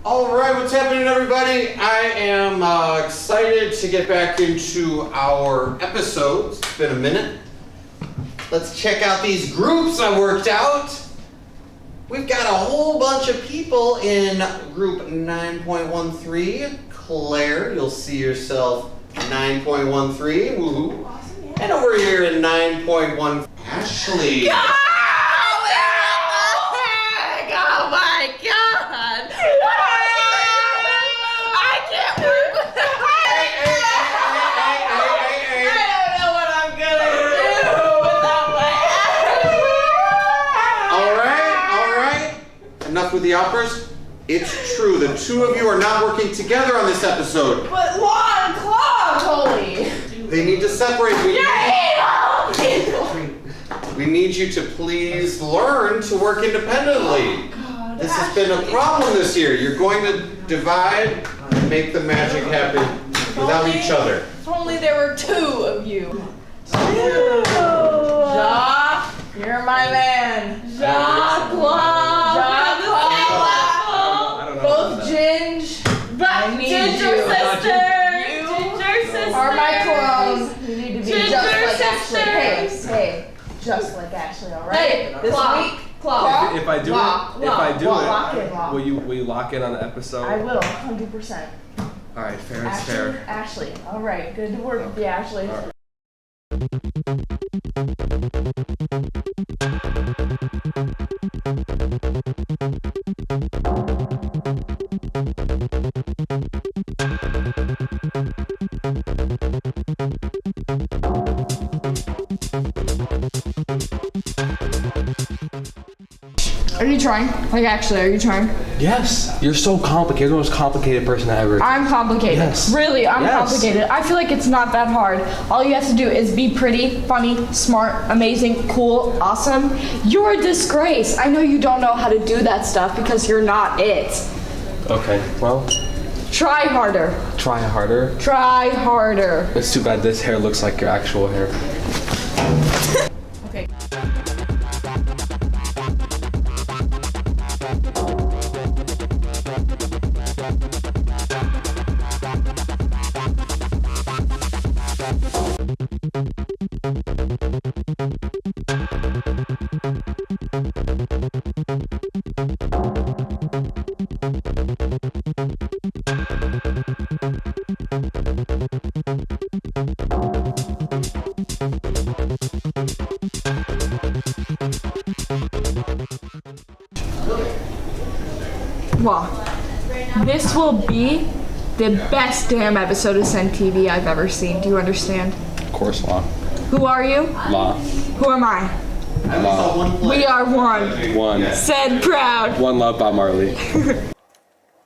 All right, what's happening, everybody? I am excited to get back into our episodes. It's been a minute. Let's check out these groups I worked out. We've got a whole bunch of people in group 9.13. Claire, you'll see yourself 9.13. Woohoo. Awesome, yeah. And over here in 9.1, Ashley. Oh my God! I can't work with that. I don't know what I'm gonna do without my All right. Enough with the operas. It's true, the two of you are not working together on this episode. But Law and Claw, Holy! They need to separate. You're evil! We need you to please learn to work independently. God, this has been a problem this year. You're going to divide and make the magic happen without each other. If only there were two of you. Ja, you're my man. Ja, Claw. Ja, Claw. Both Ginge. I need Ginger you. sisters. You Ginger sisters. are my clones. You need to be Ginger just like sisters. Ashley. Hey, just like Ashley, all right? Hey, this Claw. week, Claw. If I do Claw. it, if I do Lock in, it, Law. will you lock in on the episode? I will, 100%. All right, fair is Ashley, fair. Ashley. All right, good to work with you, Ashley. All right. Are you trying? Like, actually, are you trying? Yes, you're so complicated. You're the most complicated person ever. I'm complicated. Yes. Really, I'm Yes. complicated. I feel like it's not that hard. All you have to do is be pretty, funny, smart, amazing, cool, awesome. You're a disgrace. I know you don't know how to do that stuff because you're not it. Okay, well, Try harder. try harder. Try harder. It's too bad this hair looks like your actual hair. Okay. Well, this will be the best damn episode of Senn TV I've ever seen. Do you understand? Of course, Law. Who are you? Law. Who am I? Law. We are one. One. Said proud. One love, Bob Marley.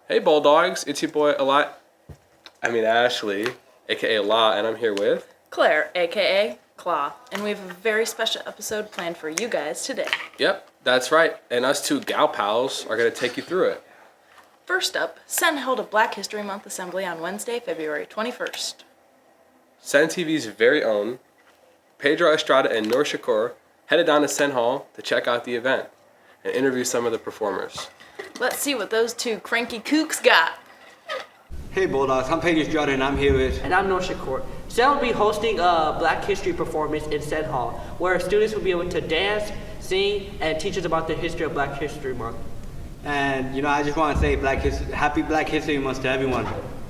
Hey, Bulldogs. It's your boy, Ashley, aka Law, and I'm here with Claire, aka Claw, and we have a very special episode planned for you guys today. Yep, that's right. And us two gal pals are gonna take you through it. First up, Senn held a Black History Month assembly on Wednesday, February 21st. Senn TV's very own Pedro Estrada and Noor Shakur headed down to Senn Hall to check out the event and interview some of the performers. Let's see what those two cranky kooks got. Hey Bulldogs, I'm Pedro Estrada and I'm here with... And I'm Noor Shakur. Senn will be hosting a Black History performance in Senn Hall, where students will be able to dance, sing, and teach us about the history of Black History Month. And I just want to say Happy Black History Month to everyone.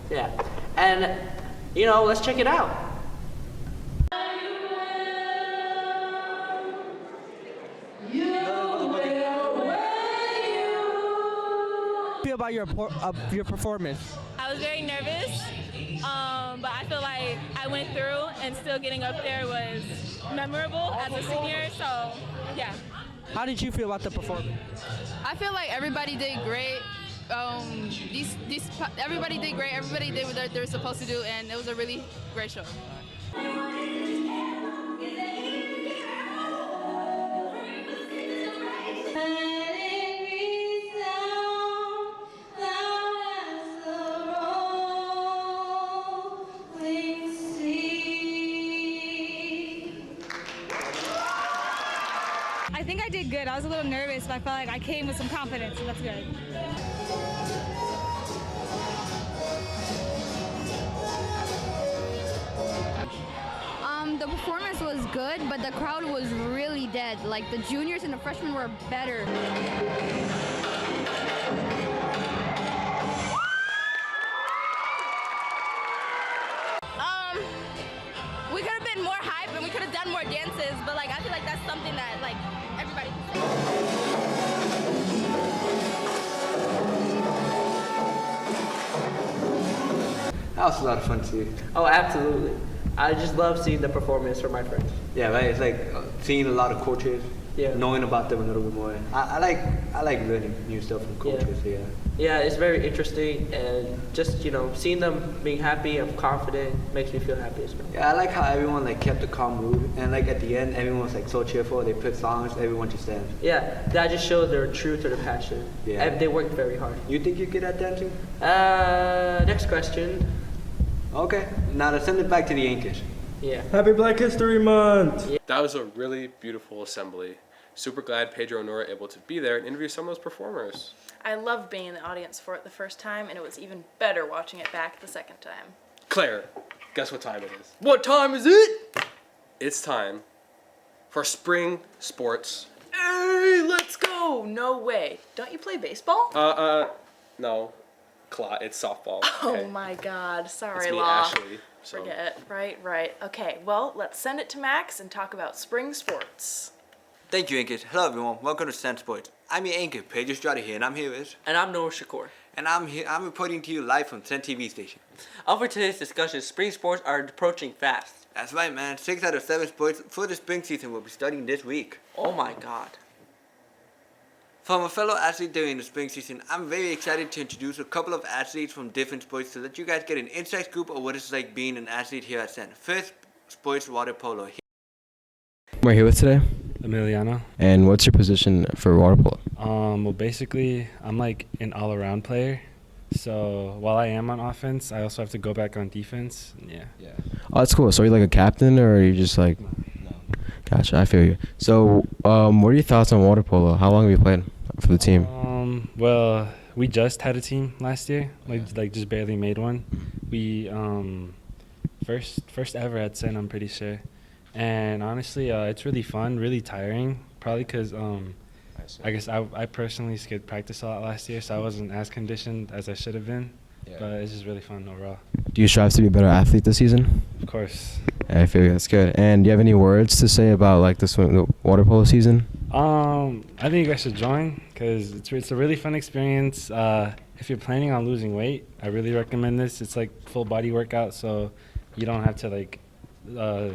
Yeah. And, let's check it out. Feel about your performance. I was very nervous, but I feel like I went through and still getting up there was memorable as a senior, so yeah. How did you feel about the performance? I feel like everybody did great. Everybody did great. Everybody did what they were supposed to do, and it was a really great show. I think I did good. I was a little nervous, but I felt like I came with some confidence, so that's good. performance was good, but the crowd was really dead. Like the juniors and the freshmen were better. We could have been more hype and we could have done more dances, but like I feel like that's something that like everybody can say. That was a lot of fun too. Oh, absolutely. I just love seeing the performance from my friends. Yeah, right. It's like seeing a lot of coaches, Yeah. knowing about them a little bit more. I like learning new stuff from coaches. Yeah. Yeah, it's very interesting, and just seeing them being happy and confident makes me feel happy as well. Yeah, I like how everyone like kept a calm mood, and like at the end, everyone was like so cheerful. They put songs, everyone just danced. Yeah, that just showed their truth or their passion. Yeah. And they worked very hard. You think you're good at dancing? Next question. Okay, now let's send it back to the Yankees. Yeah. Happy Black History Month! That was a really beautiful assembly. Super glad Pedro and Nora were able to be there and interview some of those performers. I loved being in the audience for it the first time, and it was even better watching it back the second time. Claire, guess what time it is? What time is it? It's time for spring sports. Hey, let's go! No way. Don't you play baseball? No. It's softball. Oh Okay. my god. Sorry, It's me, Law. Ashley. So. Forget. Right. Okay, well, let's send it to Max and talk about spring sports. Thank you, Yankees. Hello, everyone. Welcome to Senn Sports. I'm your anchor, Pedro Estrada here, and I'm here with... And I'm Noah Shakur. And I'm reporting to you live from Senn TV station. For today's discussion, spring sports are approaching fast. That's right, man. 6 out of 7 sports for the spring season will be starting this week. Oh my god. From a fellow athlete during the spring season, I'm very excited to introduce a couple of athletes from different sports to let you guys get an inside scoop of what it's like being an athlete here at Senn. First, sports water polo. We're here with today. Emiliano. And what's your position for water polo? Well, basically, I'm like an all-around player. So while I am on offense, I also have to go back on defense. Yeah. Oh, that's cool. So are you like a captain, or are you just like... No. Gotcha, I feel you. So what are your thoughts on water polo? How long have you played for the team? Well, we just had a team last year. Like just barely made one. We first ever at Senn, I'm pretty sure. And honestly, it's really fun, really tiring. Probably because I guess I personally skipped practice a lot last year, so I wasn't as conditioned as I should have been. Yeah. But it's just really fun overall. Do you strive to be a better athlete this season? Of course. Yeah, I feel you. That's good. And do you have any words to say about like the water polo season? I think you guys should join because it's a really fun experience. If you're planning on losing weight, I really recommend this. It's like full body workout, so you don't have to like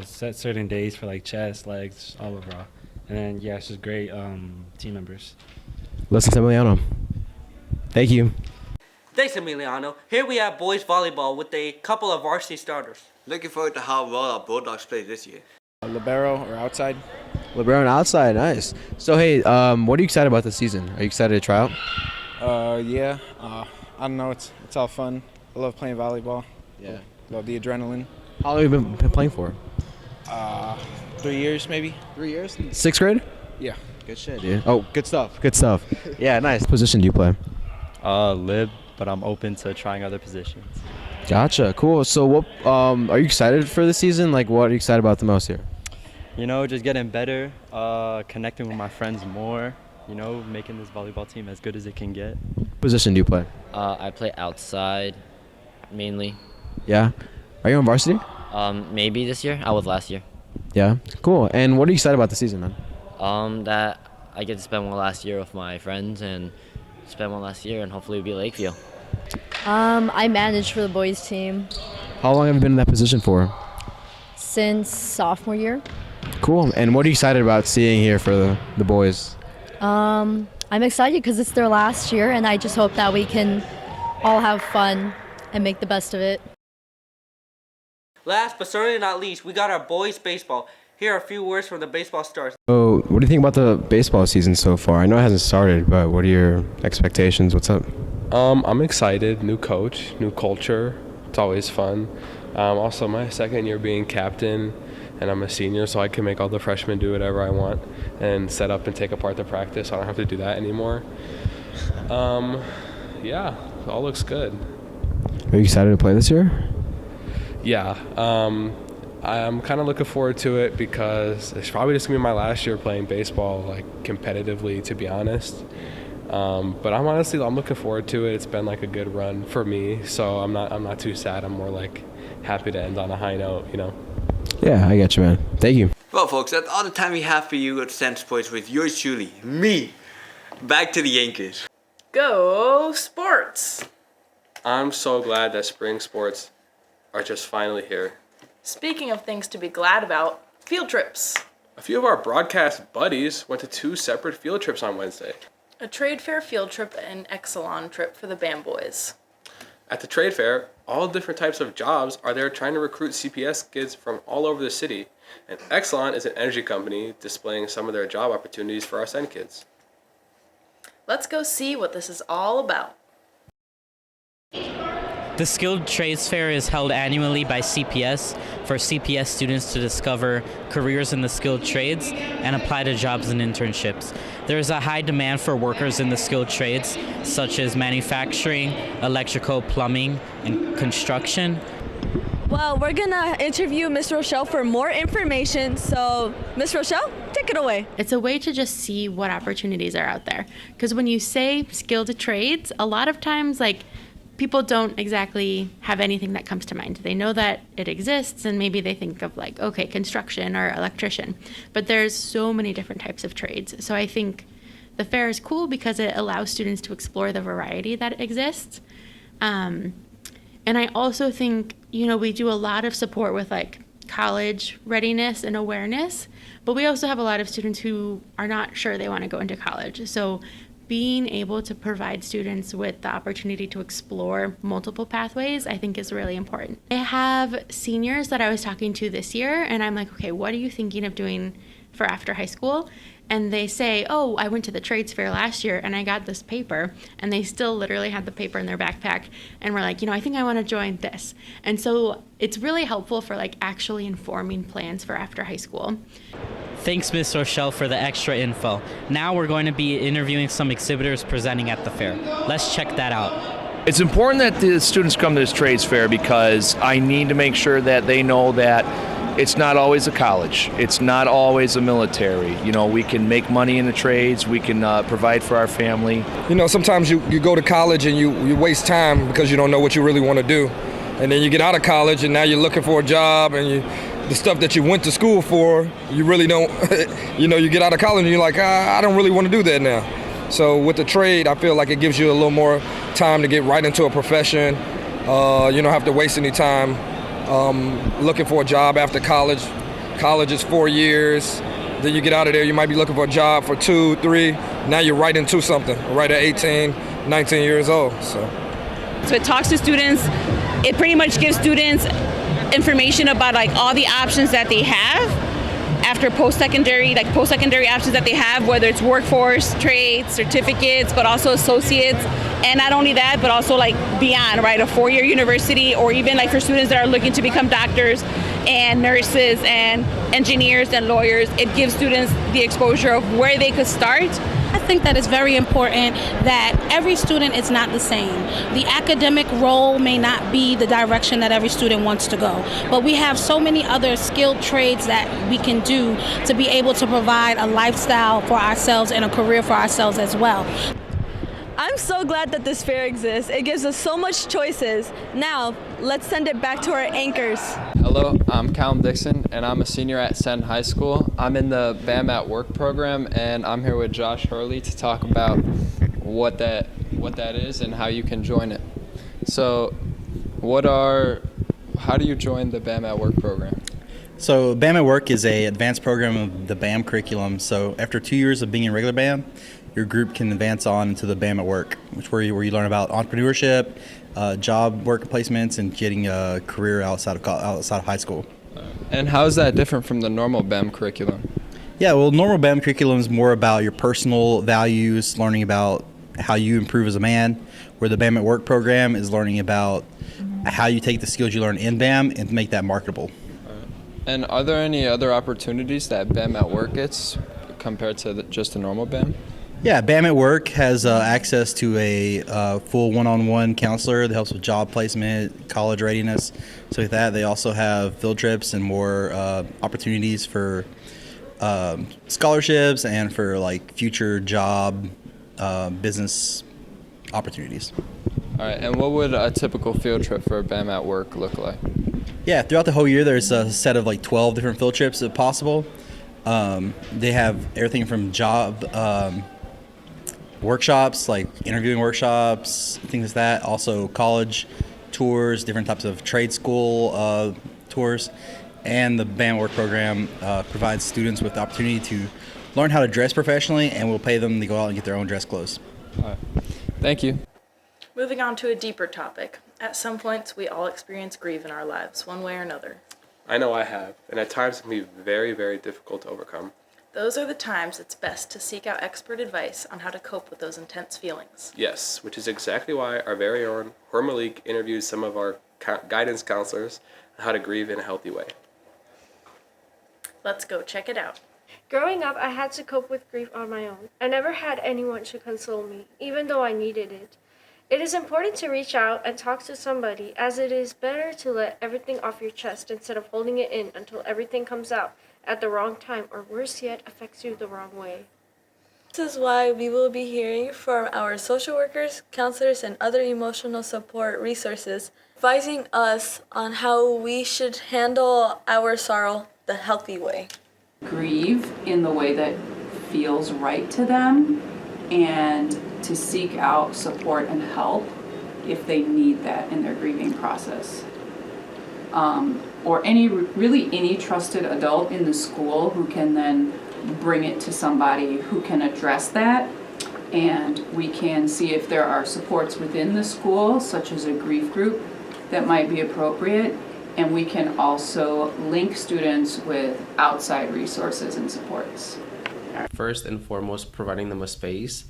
set certain days for like chest, legs, all overall. And then it's just great team members. Listen to Emiliano. Thank you. Thanks, Emiliano. Here we have boys volleyball with a couple of varsity starters. Looking forward to how well our Bulldogs play this year. Libero or outside. LeBron outside, nice. So hey, what are you excited about this season? Are you excited to try out? Yeah. I don't know. It's all fun. I love playing volleyball. Yeah. Love the adrenaline. How long have you been playing for? 3 years maybe. 3 years? 6th grade? Yeah. Good shit, dude. Oh, good stuff. Good stuff. Yeah, nice. What position do you play? Lib, but I'm open to trying other positions. Gotcha. Cool. So what are you excited for the season? Like what are you excited about the most here? Just getting better, connecting with my friends more, making this volleyball team as good as it can get. What position do you play? I play outside mainly. Yeah. Are you on varsity? Maybe this year. I was last year. Yeah. Cool. And what are you excited about the season, man? That I get to spend one last year with my friends and spend one last year and hopefully be Lakeview. I manage for the boys team. How long have you been in that position for? Since sophomore year. Cool. And what are you excited about seeing here for the boys? I'm excited because it's their last year and I just hope that we can all have fun and make the best of it. Last but certainly not least, we got our boys baseball. Here are a few words from the baseball stars. So what do you think about the baseball season so far? I know it hasn't started, but what are your expectations? What's up? I'm excited. New coach, new culture. It's always fun. Also, my second year being captain, and I'm a senior, so I can make all the freshmen do whatever I want and set up and take apart the practice. I don't have to do that anymore. Yeah, it all looks good. Are you excited to play this year? Yeah. I'm kind of looking forward to it because it's probably just gonna be my last year playing baseball, like competitively, to be honest. But I'm looking forward to it. It's been like a good run for me, so I'm not too sad. I'm more like happy to end on a high note, you know. Yeah, I get you, man. Thank you. Well, folks, that's all the time we have for you at Senn Sports with yours truly, me. Back to the Yankees. Go sports! I'm so glad that spring sports are just finally here. Speaking of things to be glad about, field trips. A few of our broadcast buddies went to 2 separate field trips on Wednesday. A trade fair field trip and Exelon trip for the BAM boys. At the trade fair, all different types of jobs are there trying to recruit CPS kids from all over the city, and Exelon is an energy company displaying some of their job opportunities for our Senn kids. Let's go see what this is all about. The Skilled Trades Fair is held annually by CPS for CPS students to discover careers in the skilled trades and apply to jobs and internships. There is a high demand for workers in the skilled trades, such as manufacturing, electrical, plumbing, and construction. Well, we're gonna interview Ms. Rochelle for more information, so Ms. Rochelle, take it away. It's a way to just see what opportunities are out there. Because when you say skilled trades, a lot of times, like, people don't exactly have anything that comes to mind. They know that it exists and maybe they think of like, okay, construction or electrician, but there's so many different types of trades. So I think the fair is cool because it allows students to explore the variety that exists. And I also think, you know, we do a lot of support with like college readiness and awareness, but we also have a lot of students who are not sure they want to go into college. So being able to provide students with the opportunity to explore multiple pathways, I think is really important. I have seniors that I was talking to this year, and I'm like, okay, what are you thinking of doing for after high school? And they say, oh, I went to the trades fair last year and I got this paper, and they still literally had the paper in their backpack, and we're like, you know, I think I want to join this. And so it's really helpful for like actually informing plans for after high school. Thanks, Ms. Rochelle, for the extra info. Now we're going to be interviewing some exhibitors presenting at the fair. Let's check that out. It's important that the students come to this trades fair because I need to make sure that they know that it's not always a college. It's not always a military. You know, we can make money in the trades. We can provide for our family. You know, sometimes you go to college and you waste time because you don't know what you really want to do. And then you get out of college and now you're looking for a job, and the stuff that you went to school for, you really don't, you know, you get out of college and you're like, I don't really want to do that now. So with the trade, I feel like it gives you a little more time to get right into a profession. You don't have to waste any time looking for a job after college. College is 4 years. Then you get out of there, you might be looking for a job for 2, 3. Now you're right into something, right at 18, 19 years old. So it talks to students. It pretty much gives students information about like all the options that they have after post-secondary options that they have, whether it's workforce, trades, certificates, but also associates. And not only that, but also like beyond, right? A 4-year university, or even like for students that are looking to become doctors and nurses and engineers and lawyers, it gives students the exposure of where they could start. I think that it's very important that every student is not the same. The academic role may not be the direction that every student wants to go, but we have so many other skilled trades that we can do to be able to provide a lifestyle for ourselves and a career for ourselves as well. I'm so glad that this fair exists. It gives us so much choices. Now, let's send it back to our anchors. Hello, I'm Callum Dixon, and I'm a senior at Senn High School. I'm in the BAM at Work program, and I'm here with Josh Hurley to talk about what that is and how you can join it. So, how do you join the BAM at Work program? So BAM at Work is an advanced program of the BAM curriculum. So after 2 years of being in regular BAM, your group can advance on into the BAM at Work, where you learn about entrepreneurship, job work placements, and getting a career outside of high school. And how is that different from the normal BAM curriculum? Yeah, well, normal BAM curriculum is more about your personal values, learning about how you improve as a man, where the BAM at Work program is learning about how you take the skills you learn in BAM and make that marketable. And are there any other opportunities that BAM at Work gets compared to just the normal BAM? Yeah, BAM at Work has access to a full one-on-one counselor that helps with job placement, college readiness, so like that. They also have field trips and more opportunities for scholarships and for like future job business opportunities. All right, and what would a typical field trip for BAM at Work look like? Yeah, throughout the whole year, there's a set of like 12 different field trips if possible. They have everything from job workshops, like interviewing workshops, things like that. Also college tours, different types of trade school tours. And the BAM Work program provides students with the opportunity to learn how to dress professionally, and we'll pay them to go out and get their own dress clothes. All right. Thank you. Moving on to a deeper topic. At some points, we all experience grief in our lives, one way or another. I know I have, and at times it can be very, very difficult to overcome. Those are the times it's best to seek out expert advice on how to cope with those intense feelings. Yes, which is exactly why our very own Malik interviews some of our guidance counselors on how to grieve in a healthy way. Let's go check it out. Growing up, I had to cope with grief on my own. I never had anyone to console me, even though I needed it. It is important to reach out and talk to somebody, as it is better to let everything off your chest instead of holding it in until everything comes out at the wrong time, or worse yet, affects you the wrong way. This is why we will be hearing from our social workers, counselors, and other emotional support resources, advising us on how we should handle our sorrow the healthy way. Grieve in the way that feels right to them, and to seek out support and help if they need that in their grieving process. Or any trusted adult in the school who can then bring it to somebody who can address that. And we can see if there are supports within the school, such as a grief group, that might be appropriate. And we can also link students with outside resources and supports. First and foremost, providing them a space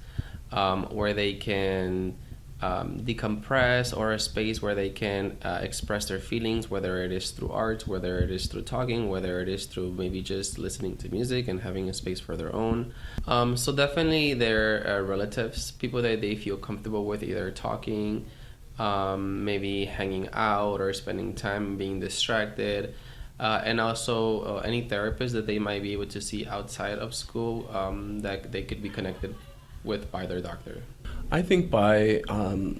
where they can decompress, or a space where they can express their feelings, whether it is through art, whether it is through talking, whether it is through maybe just listening to music and having a space for their own. So definitely their relatives, people that they feel comfortable with, either talking, maybe hanging out or spending time being distracted. And also any therapist that they might be able to see outside of school that they could be connected with by their doctor. I think by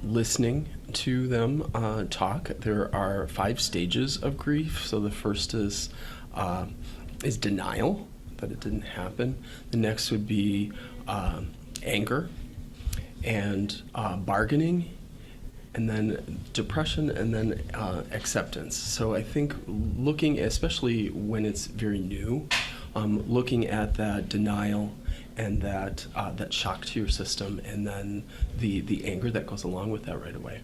listening to them talk, there are 5 stages of grief. So the first is denial that it didn't happen. The next would be anger and bargaining, and then depression, and then acceptance. So I think looking, especially when it's very new, looking at that denial and that shock to your system, and then the anger that goes along with that right away.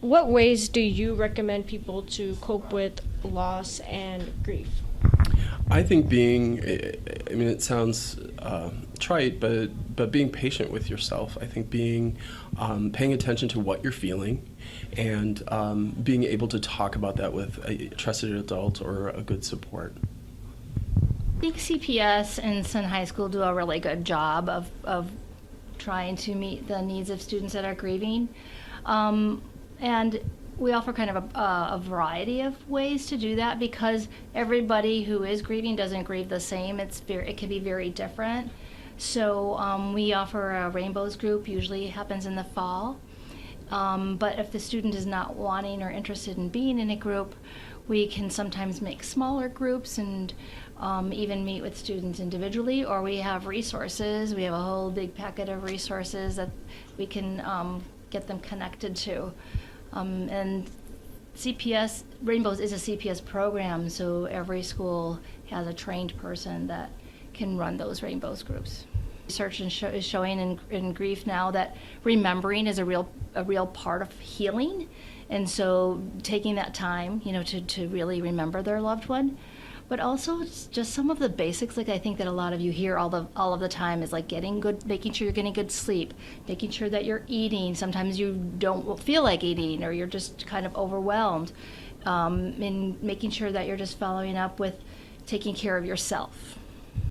What ways do you recommend people to cope with loss and grief? I think it sounds trite, but being patient with yourself. I think paying attention to what you're feeling, and being able to talk about that with a trusted adult or a good support. I think CPS and Senn High School do a really good job of trying to meet the needs of students that are grieving. And we offer kind of a variety of ways to do that, because everybody who is grieving doesn't grieve the same. It can be very different. So we offer a Rainbows group, usually happens in the fall. But if the student is not wanting or interested in being in a group, we can sometimes make smaller groups and even meet with students individually, or we have resources. We have a whole big packet of resources that we can get them connected to. And CPS, Rainbows is a CPS program, so every school has a trained person that can run those Rainbows groups. Research is showing in grief now that remembering is a real part of healing, and so taking that time, to really remember their loved one. But also just some of the basics, like I think that a lot of you hear all of the time, is like making sure you're getting good sleep, making sure that you're eating. Sometimes you don't feel like eating, or you're just kind of overwhelmed, and making sure that you're just following up with taking care of yourself.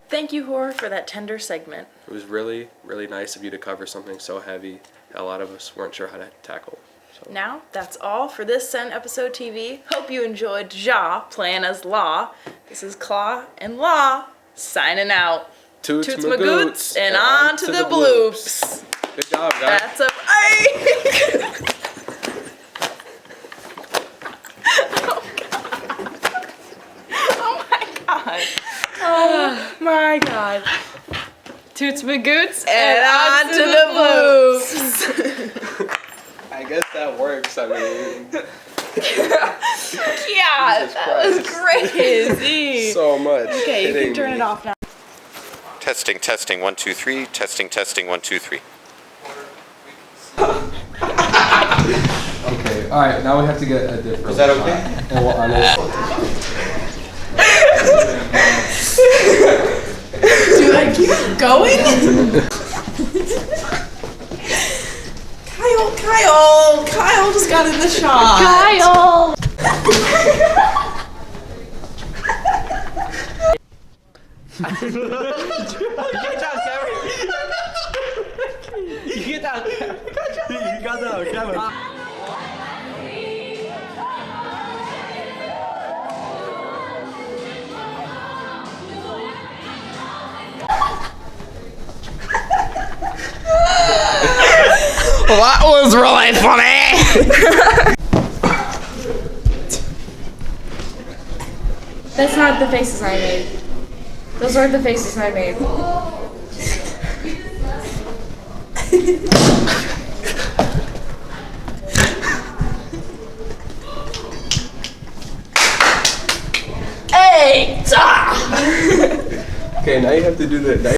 Thank you, Hor, for that tender segment. It was really, really nice of you to cover something so heavy that a lot of us weren't sure how to tackle. So. Now, that's all for this Senn Episode TV. Hope you enjoyed Ja playing as Law. This is Claw and Law signing out. Toots my goots, and on to the bloops. Good job, guys. That's a... Oh my god. Toots my goots and on to the bloops. I guess that works. I mean, yeah, that was crazy. So much. Okay, you can turn it off now. Testing, testing, 1, 2, 3. Testing, testing, 1, 2, 3. Okay, alright, now we have to get a different. Is that okay? And we'll honest. Do I keep going? Kyle just got in the shot. Kyle! You got that on camera. That was really funny. That's not the faces I made. Those aren't the faces I made. Hey! Okay, now you have to do the.